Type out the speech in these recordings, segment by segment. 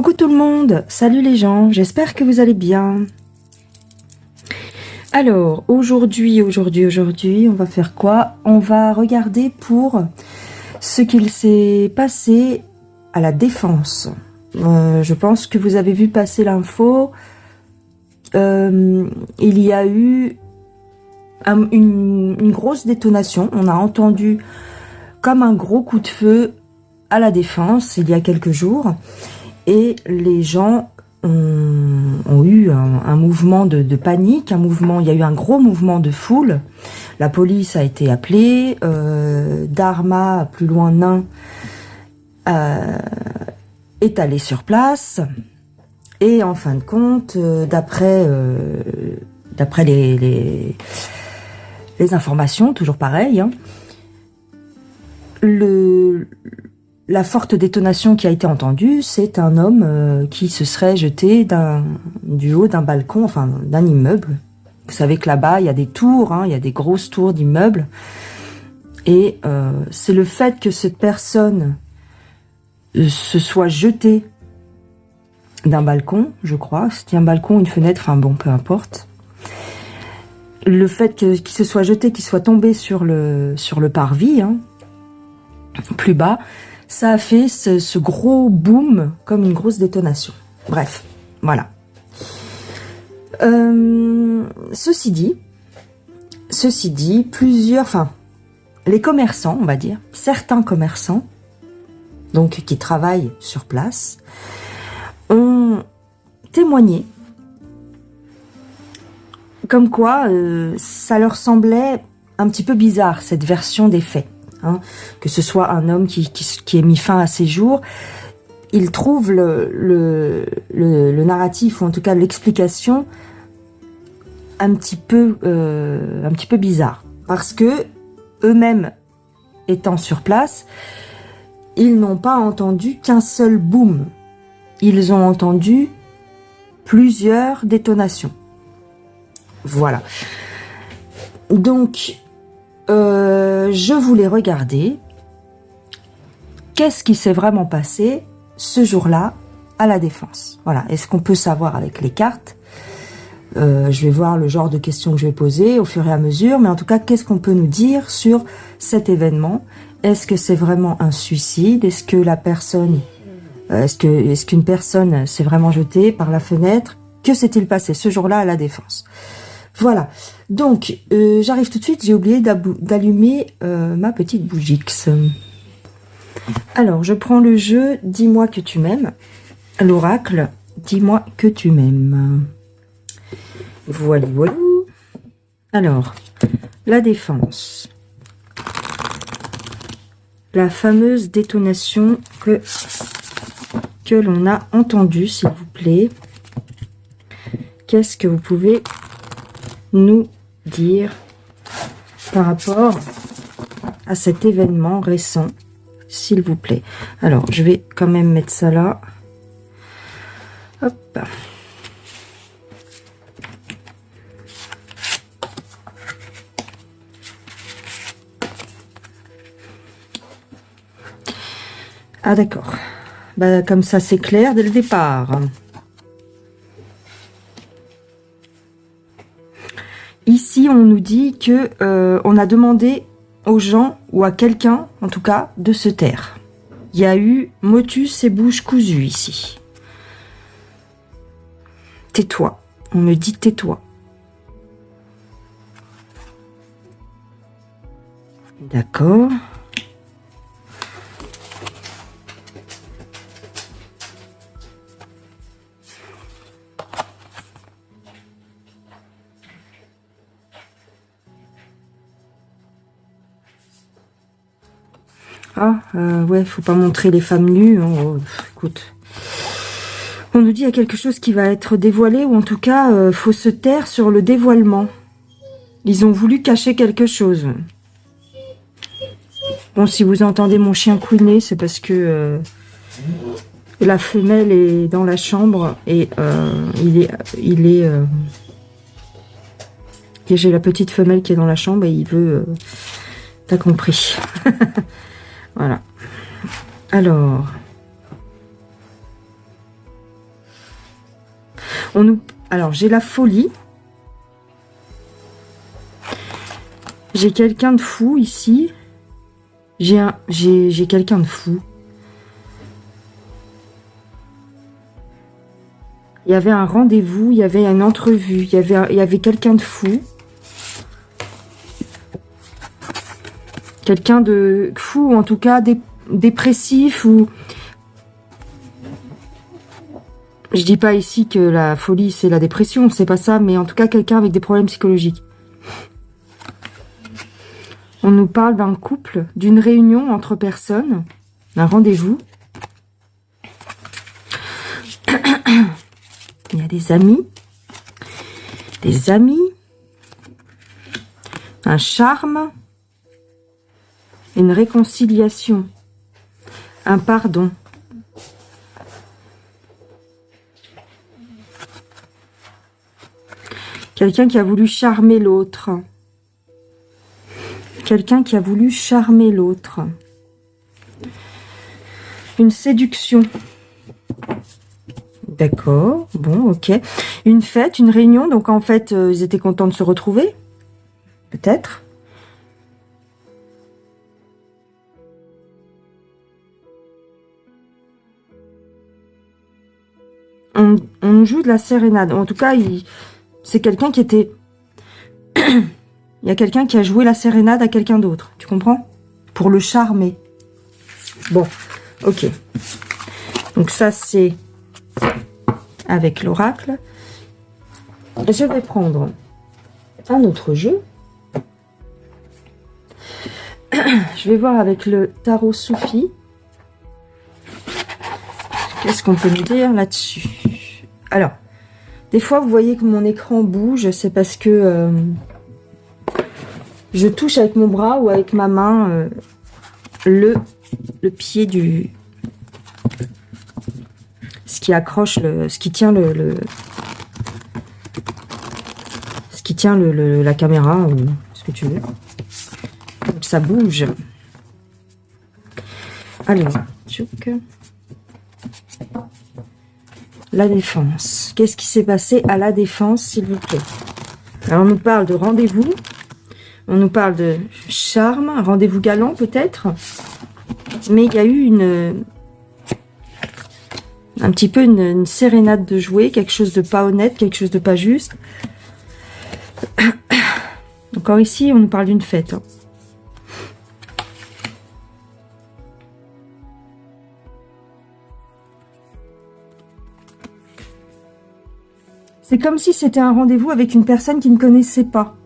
Coucou tout le monde, salut les gens, j'espère que vous allez bien. Alors, aujourd'hui, on va faire quoi? On va regarder pour ce qu'il s'est passé à la Défense. Je pense que vous avez vu passer l'info. Il y a eu une grosse détonation. On a entendu comme un gros coup de feu à la Défense il y a quelques jours. Et les gens ont eu un mouvement de panique, il y a eu un gros mouvement de foule. La police a été appelée, Dharma, plus loin Nain, est allé sur place. Et en fin de compte, d'après les informations, toujours pareil, hein, la forte détonation qui a été entendue, c'est un homme qui se serait jeté du haut d'un balcon, enfin d'un immeuble. Vous savez que là-bas, il y a des tours, hein, il y a des grosses tours d'immeubles. Et c'est le fait que cette personne se soit jetée d'un balcon, je crois. C'était un balcon, une fenêtre, enfin bon, peu importe. Le fait qu'il se soit jeté, qu'il soit tombé sur le parvis, hein, plus bas, ça a fait ce gros boom, comme une grosse détonation. Bref, voilà. Ceci dit, les commerçants, on va dire, certains commerçants, donc qui travaillent sur place, ont témoigné, comme quoi ça leur semblait un petit peu bizarre, cette version des faits. Hein, que ce soit un homme qui ait mis fin à ses jours, il trouve le narratif, ou en tout cas l'explication, un petit peu bizarre. Parce que, eux-mêmes étant sur place, ils n'ont pas entendu qu'un seul boom. Ils ont entendu plusieurs détonations. Voilà. Donc, je voulais regarder qu'est-ce qui s'est vraiment passé ce jour-là à la Défense. Voilà. Est-ce qu'on peut savoir avec les cartes? Je vais voir le genre de questions que je vais poser au fur et à mesure, mais en tout cas, qu'est-ce qu'on peut nous dire sur cet événement? Est-ce que c'est vraiment un suicide? Est-ce que la personne, est-ce qu'une personne s'est vraiment jetée par la fenêtre? Que s'est-il passé ce jour-là à la Défense? Voilà, donc j'arrive tout de suite, j'ai oublié d'allumer ma petite bougix. Alors, je prends le jeu « Dis-moi que tu m'aimes », l'oracle « Dis-moi que tu m'aimes ». Voilà, voilà. Alors, la Défense. La fameuse détonation que l'on a entendue, s'il vous plaît. Qu'est-ce que vous pouvez nous dire par rapport à cet événement récent, s'il vous plaît? Alors, je vais quand même mettre ça là. Hop. Ah d'accord. Bah, comme ça, c'est clair dès le départ. Ici, on nous dit que on a demandé aux gens, ou à quelqu'un, en tout cas, de se taire. Il y a eu motus et bouche cousue ici. Tais-toi. On me dit tais-toi. D'accord. Ah, ouais, faut pas montrer les femmes nues. Hein. Oh, écoute. On nous dit qu'il y a quelque chose qui va être dévoilé, ou en tout cas, faut se taire sur le dévoilement. Ils ont voulu cacher quelque chose. Bon, si vous entendez mon chien couiner, c'est parce que la femelle est dans la chambre et j'ai la petite femelle qui est dans la chambre et il veut... T'as compris. Voilà. Alors, Alors, j'ai la folie. J'ai quelqu'un de fou ici. J'ai quelqu'un de fou. Il y avait un rendez-vous, il y avait une entrevue, il y avait quelqu'un de fou. Quelqu'un de fou, ou en tout cas dépressif, ou... Je dis pas ici que la folie c'est la dépression, c'est pas ça, mais en tout cas quelqu'un avec des problèmes psychologiques. On nous parle d'un couple, d'une réunion entre personnes, d'un rendez-vous. Il y a des amis, un charme, une réconciliation, un pardon. Quelqu'un qui a voulu charmer l'autre. Quelqu'un qui a voulu charmer l'autre. Une séduction. D'accord, bon, ok. Une fête, une réunion, donc en fait, ils étaient contents de se retrouver. Peut-être. On joue de la sérénade. En tout cas, c'est quelqu'un qui était... Il y a quelqu'un qui a joué la sérénade à quelqu'un d'autre. Tu comprends? Pour le charmer. Bon, ok. Donc ça, c'est avec l'oracle. Je vais prendre un autre jeu. Je vais voir avec le tarot Soufi. Qu'est-ce qu'on peut nous dire là-dessus? Alors, des fois, vous voyez que mon écran bouge. C'est parce que je touche avec mon bras ou avec ma main le pied du... Ce qui accroche, ce qui tient ce qui tient la caméra, ou ce que tu veux. Donc ça bouge. Alors, tchouk. La défense. Qu'est-ce qui s'est passé à la défense, s'il vous plaît? Alors, on nous parle de rendez-vous. On nous parle de charme, un rendez-vous galant peut-être. Mais il y a eu un petit peu une sérénade de jouer, quelque chose de pas honnête, quelque chose de pas juste. Encore ici, on nous parle d'une fête. Hein. C'est comme si c'était un rendez-vous avec une personne qui ne connaissait pas.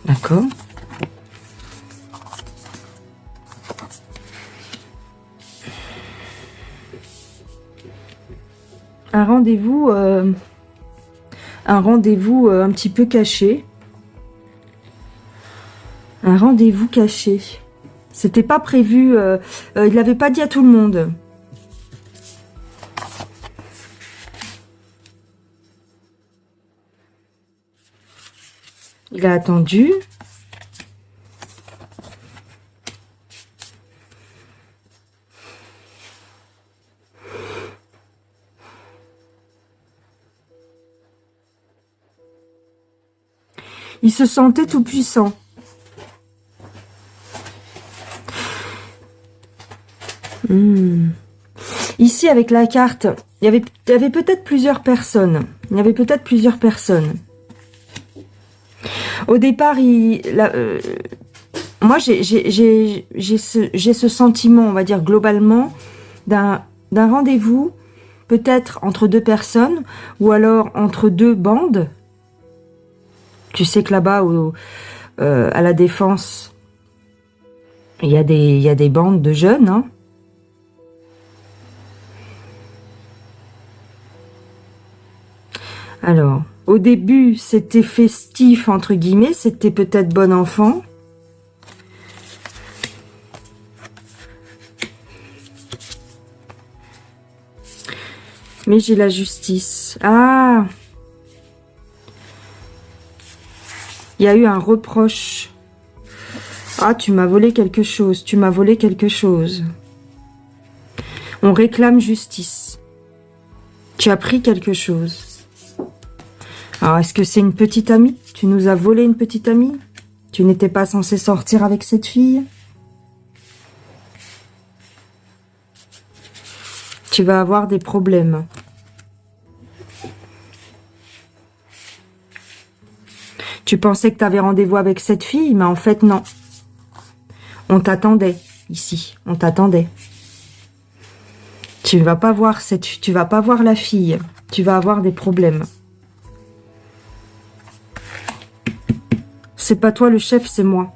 D'accord. Un rendez-vous un petit peu caché. Un rendez-vous caché. C'était pas prévu, il l'avait pas dit à tout le monde. Il a attendu. Il se sentait tout puissant. Ici, avec la carte, il y avait peut-être plusieurs personnes. Il y avait peut-être plusieurs personnes. Au départ, moi, j'ai ce sentiment, on va dire globalement, d'un rendez-vous, peut-être entre deux personnes, ou alors entre deux bandes. Tu sais que là-bas, à la Défense, il y a des bandes de jeunes, hein. Alors, au début, c'était festif, entre guillemets, c'était peut-être bon enfant. Mais j'ai la justice. Ah! Il y a eu un reproche. Ah, tu m'as volé quelque chose, tu m'as volé quelque chose. On réclame justice. Tu as pris quelque chose. Alors, est-ce que c'est une petite amie? Tu nous as volé une petite amie? Tu n'étais pas censé sortir avec cette fille? Tu vas avoir des problèmes. Tu pensais que tu avais rendez-vous avec cette fille, mais en fait, non. On t'attendait, ici. On t'attendait. Tu vas pas voir tu vas pas voir la fille. Tu vas avoir des problèmes. C'est pas toi le chef, c'est moi.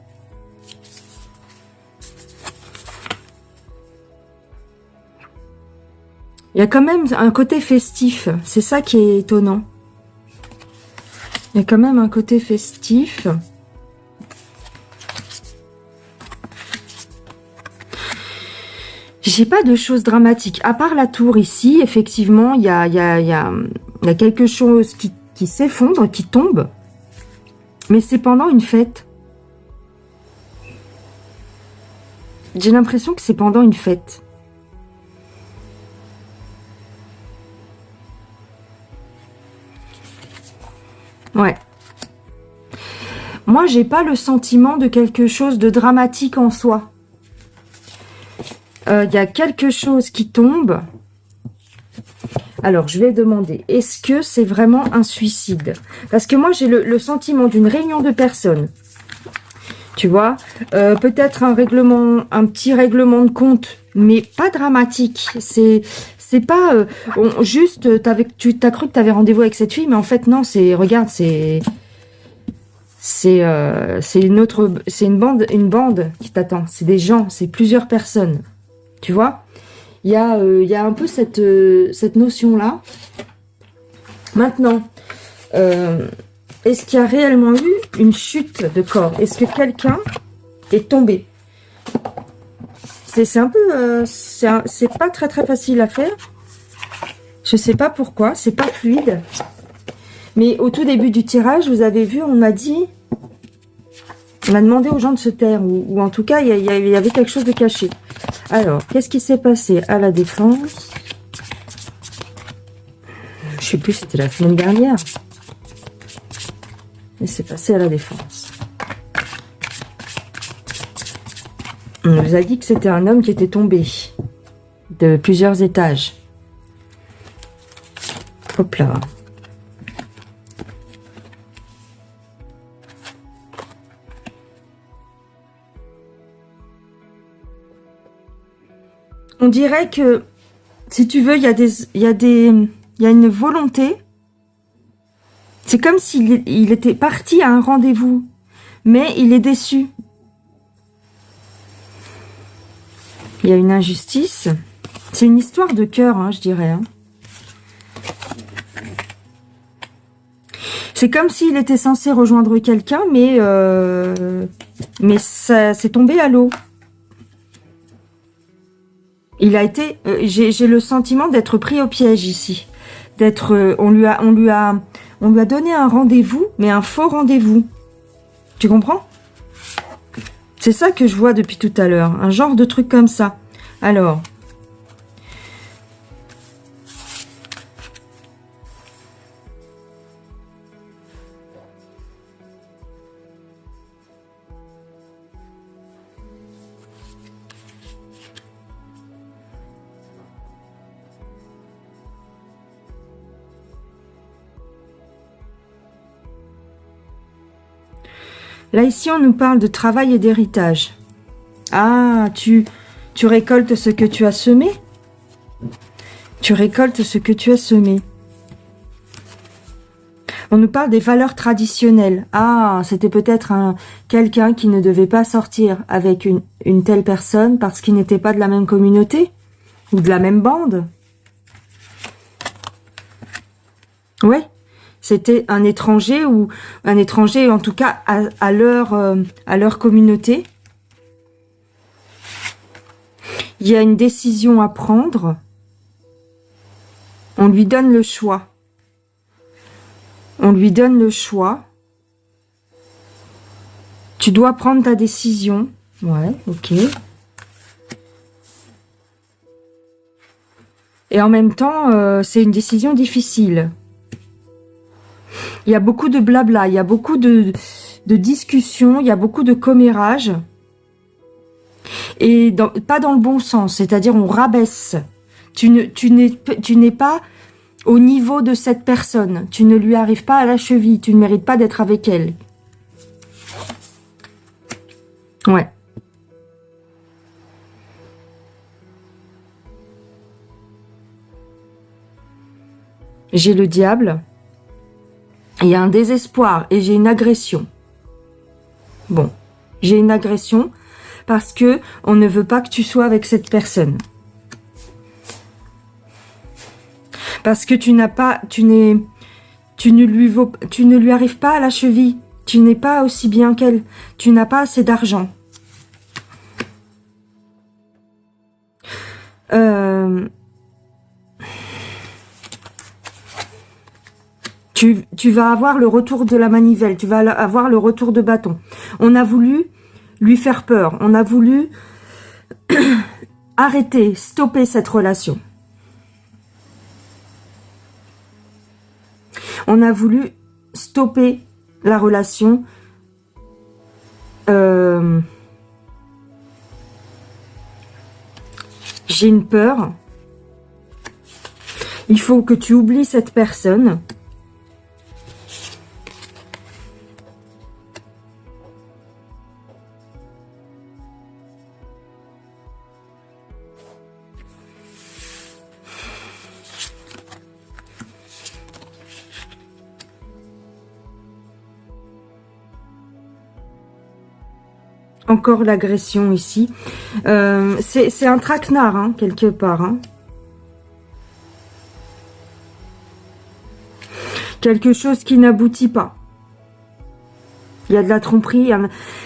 Il y a quand même un côté festif. C'est ça qui est étonnant. Il y a quand même un côté festif. J'ai pas de choses dramatiques. À part la tour ici, effectivement, il y a quelque chose qui s'effondre, qui tombe. Mais c'est pendant une fête. J'ai l'impression que c'est pendant une fête. Ouais. Moi, j'ai pas le sentiment de quelque chose de dramatique en soi. Il y a quelque chose qui tombe. Alors, je vais demander, est-ce que c'est vraiment un suicide? Parce que moi, j'ai le sentiment d'une réunion de personnes. Tu vois, peut-être un petit règlement de compte, mais pas dramatique. C'est pas juste, tu t'as cru que tu avais rendez-vous avec cette fille, mais en fait non. Regarde, c'est une bande qui t'attend. C'est des gens, c'est plusieurs personnes. Tu vois, il y a un peu cette notion-là. Maintenant, est-ce qu'il y a réellement eu une chute de corps? Est-ce que quelqu'un est tombé? C'est un peu... c'est pas très facile à faire. Je sais pas pourquoi, c'est pas fluide. Mais au tout début du tirage, vous avez vu, on a dit... On a demandé aux gens de se taire, ou en tout cas, il y avait quelque chose de caché. Alors, qu'est-ce qui s'est passé à la défense? Je sais plus, c'était la semaine dernière. Et c'est passé à la défense. On nous a dit que c'était un homme qui était tombé de plusieurs étages. Hop là. On dirait que, si tu veux, il y a une volonté. C'est comme s'il était parti à un rendez-vous, mais il est déçu. Il y a une injustice. C'est une histoire de cœur, hein, je dirais. Hein. C'est comme s'il était censé rejoindre quelqu'un, mais ça s'est tombé à l'eau. Il a été, j'ai le sentiment d'être pris au piège ici, on lui a donné un rendez-vous, mais un faux rendez-vous. Tu comprends? C'est ça que je vois depuis tout à l'heure, un genre de truc comme ça. Alors. Là, ici, on nous parle de travail et d'héritage. Ah, tu récoltes ce que tu as semé? Tu récoltes ce que tu as semé. On nous parle des valeurs traditionnelles. Ah, c'était peut-être quelqu'un qui ne devait pas sortir avec une telle personne parce qu'il n'était pas de la même communauté ou de la même bande. Ouais. C'était un étranger en tout cas à leur communauté. Il y a une décision à prendre. On lui donne le choix. On lui donne le choix. Tu dois prendre ta décision. Ouais, ok. Et en même temps, c'est une décision difficile. Il y a beaucoup de blabla, il y a beaucoup de discussions, il y a beaucoup de commérages. Et pas dans le bon sens, c'est-à-dire on rabaisse. Tu n'es pas au niveau de cette personne. Tu ne lui arrives pas à la cheville. Tu ne mérites pas d'être avec elle. Ouais. J'ai le diable. Il y a un désespoir et j'ai une agression. Bon, j'ai une agression parce que on ne veut pas que tu sois avec cette personne. Parce que tu ne lui arrives pas à la cheville. Tu n'es pas aussi bien qu'elle. Tu n'as pas assez d'argent. Tu vas avoir le retour de la manivelle. Tu vas avoir le retour de bâton. On a voulu lui faire peur. On a voulu arrêter, stopper cette relation. On a voulu stopper la relation. J'ai une peur. Il faut que tu oublies cette personne. Encore l'agression ici. C'est un traquenard, hein, quelque part. Hein. Quelque chose qui n'aboutit pas. Il y a de la tromperie.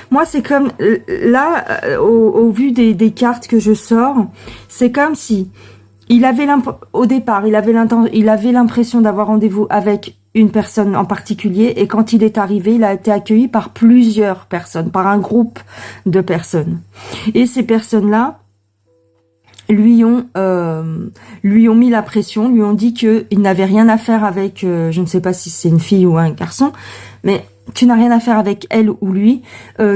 Moi, c'est comme... Là, au vu des cartes que je sors, c'est comme si... Au départ, il avait l'impression d'avoir rendez-vous avec une personne en particulier, et quand il est arrivé, il a été accueilli par plusieurs personnes, par un groupe de personnes. Et ces personnes-là lui ont mis la pression, lui ont dit qu'il n'avait rien à faire avec, je ne sais pas si c'est une fille ou un garçon, mais tu n'as rien à faire avec elle ou lui,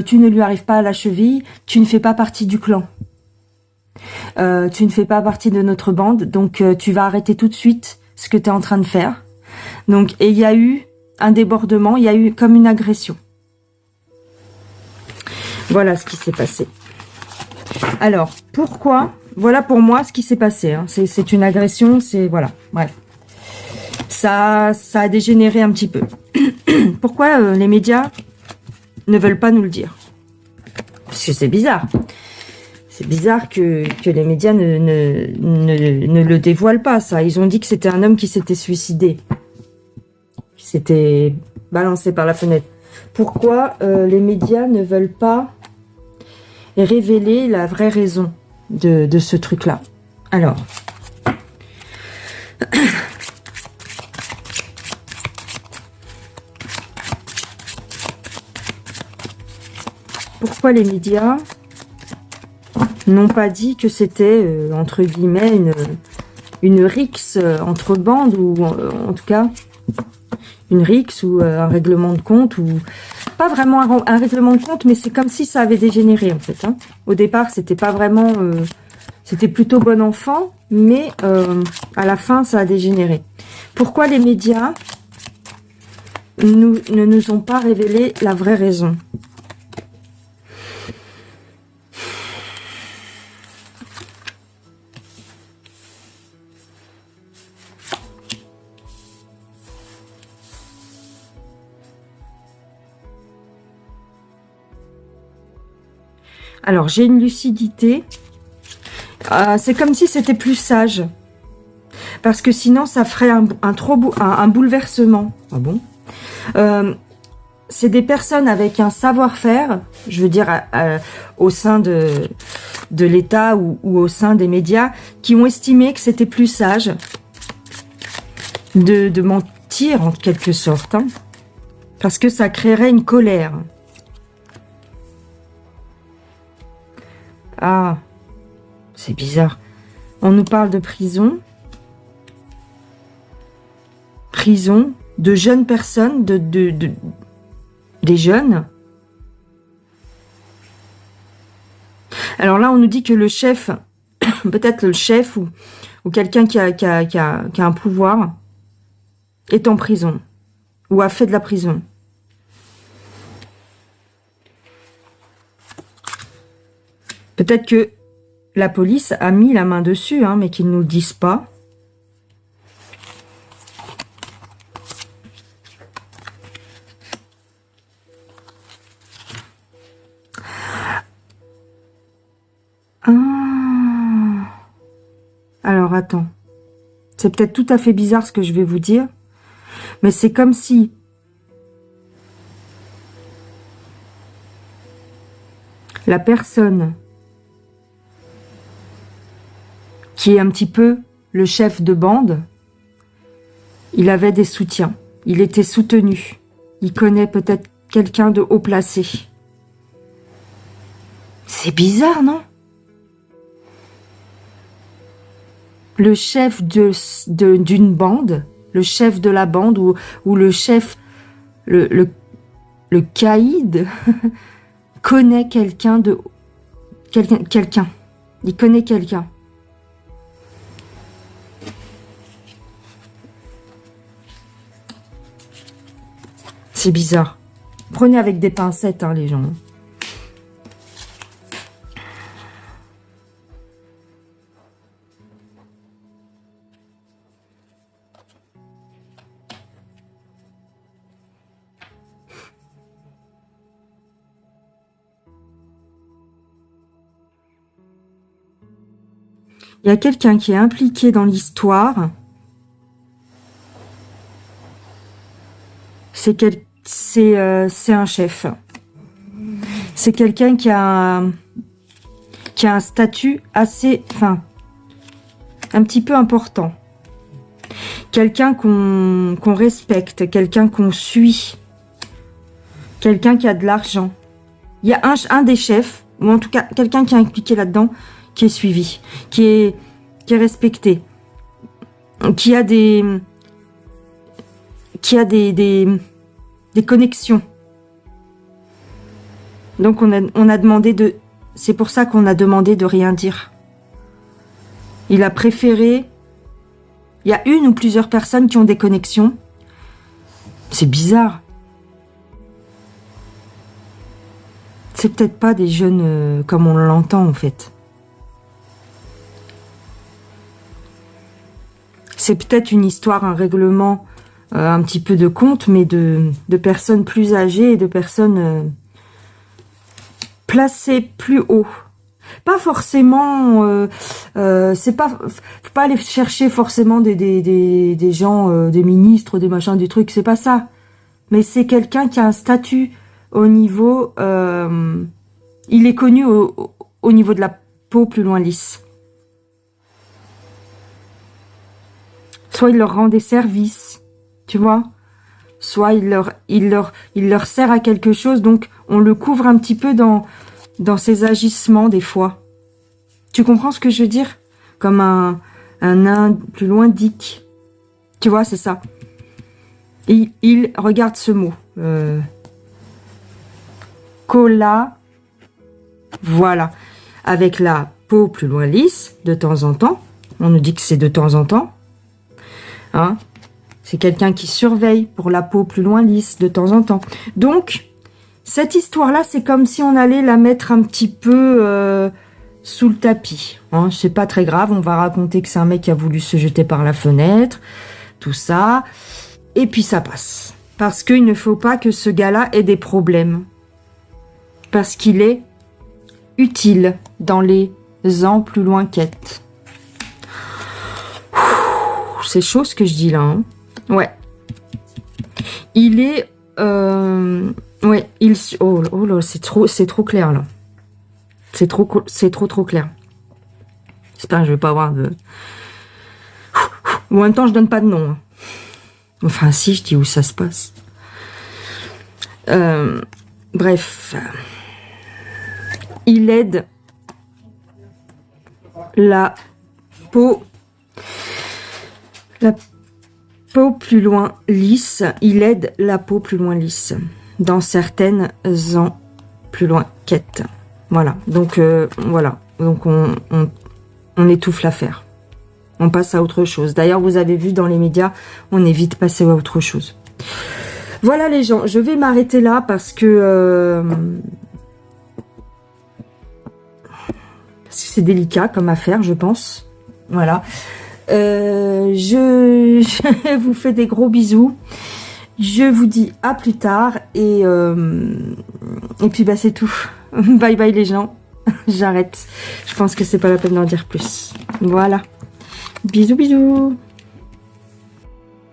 tu ne lui arrives pas à la cheville, tu ne fais pas partie du clan. Tu ne fais pas partie de notre bande, donc tu vas arrêter tout de suite ce que tu es en train de faire. Donc, et il y a eu un débordement, il y a eu comme une agression. Voilà ce qui s'est passé. Alors, pourquoi? Voilà pour moi ce qui s'est passé. Hein. C'est une agression, c'est... Voilà, bref. Ça a dégénéré un petit peu. Pourquoi les médias ne veulent pas nous le dire? Parce que c'est bizarre. C'est bizarre que les médias ne le dévoilent pas, ça. Ils ont dit que c'était un homme qui s'était suicidé. Qui s'était balancé par la fenêtre. Pourquoi les médias ne veulent pas révéler la vraie raison de ce truc-là? Alors... Pourquoi les médias n'ont pas dit que c'était, entre guillemets, une rixe entre bandes, ou en tout cas, une rixe ou un règlement de compte, ou pas vraiment un règlement de compte, mais c'est comme si ça avait dégénéré, en fait. Hein. Au départ, c'était pas vraiment... c'était plutôt bon enfant, mais à la fin, ça a dégénéré. Pourquoi les médias ne nous ont pas révélé la vraie raison ? Alors, j'ai une lucidité. C'est comme si c'était plus sage. Parce que sinon, ça ferait un bouleversement. Ah bon? C'est des personnes avec un savoir-faire, je veux dire, au sein de l'État ou au sein des médias, qui ont estimé que c'était plus sage de mentir, en quelque sorte. Hein, parce que ça créerait une colère. Ah, c'est bizarre. On nous parle de prison. Prison, de jeunes personnes, des jeunes. Alors là, on nous dit que le chef, peut-être le chef ou quelqu'un qui a un pouvoir, est en prison ou a fait de la prison. Peut-être que la police a mis la main dessus, hein, mais qu'ils ne nous le disent pas. Ah. Alors, attends. C'est peut-être tout à fait bizarre ce que je vais vous dire, mais c'est comme si la personne qui est un petit peu le chef de bande, il avait des soutiens, il était soutenu, il connaît peut-être quelqu'un de haut placé. C'est bizarre, non? Le chef d'une bande, le chef de la bande ou le chef, le caïd connaît quelqu'un de... Quelqu'un. Il connaît quelqu'un. C'est bizarre. Prenez avec des pincettes, hein, les gens. Il y a quelqu'un qui est impliqué dans l'histoire. C'est un chef. C'est quelqu'un qui a un statut assez, enfin, un petit peu important. Quelqu'un qu'on respecte, quelqu'un qu'on suit, quelqu'un qui a de l'argent. Il y a un des chefs, ou en tout cas quelqu'un qui est impliqué là-dedans, qui est suivi, qui est respecté, qui a des connexions. Donc on a demandé de... C'est pour ça qu'on a demandé de rien dire. Il a préféré... Il y a une ou plusieurs personnes qui ont des connexions. C'est bizarre. C'est peut-être pas des jeunes comme on l'entend en fait. C'est peut-être une histoire, un règlement, un petit peu de conte, mais de personnes plus âgées et de personnes placées plus haut. Pas forcément, c'est pas, faut pas aller chercher forcément des gens, des ministres, des machins, des trucs, c'est pas ça. Mais c'est quelqu'un qui a un statut au niveau, il est connu au niveau de la peau plus loin lisse. Soit il leur rend des services, tu vois, soit il leur sert à quelque chose, donc on le couvre un petit peu dans ses agissements des fois. Tu comprends ce que je veux dire? Comme un nain plus loin Dick. Tu vois, c'est ça. Et il regarde ce mot. Cola. Voilà. Avec la peau plus loin lisse, de temps en temps. On nous dit que c'est de temps en temps. Hein? C'est quelqu'un qui surveille pour la peau plus loin lisse, de temps en temps. Donc, cette histoire-là, c'est comme si on allait la mettre un petit peu sous le tapis. Hein? C'est pas très grave, on va raconter que c'est un mec qui a voulu se jeter par la fenêtre, tout ça, et puis ça passe. Parce qu'il ne faut pas que ce gars-là ait des problèmes. Parce qu'il est utile dans les ans plus loin quêtes. C'est chaud ce que je dis là. Hein. Ouais. Il est... ouais, il... Oh là, c'est trop clair là. C'est trop clair. J'espère que je vais pas avoir de... En même temps, je donne pas de nom. Hein. Enfin, si, je dis où ça se passe. Bref. Il aide la peau... Peau plus loin lisse, il aide la peau plus loin lisse dans certaines plus loin quêtes. Voilà, donc voilà, donc on étouffe l'affaire. On passe à autre chose. D'ailleurs, vous avez vu dans les médias, on est vite passé à autre chose. Voilà les gens, je vais m'arrêter là parce que c'est délicat comme affaire, je pense. Voilà. Je vous fais des gros bisous. Je vous dis à plus tard et puis bah c'est tout. Bye bye les gens. J'arrête. Je pense que c'est pas la peine d'en dire plus. Voilà. Bisous bisous.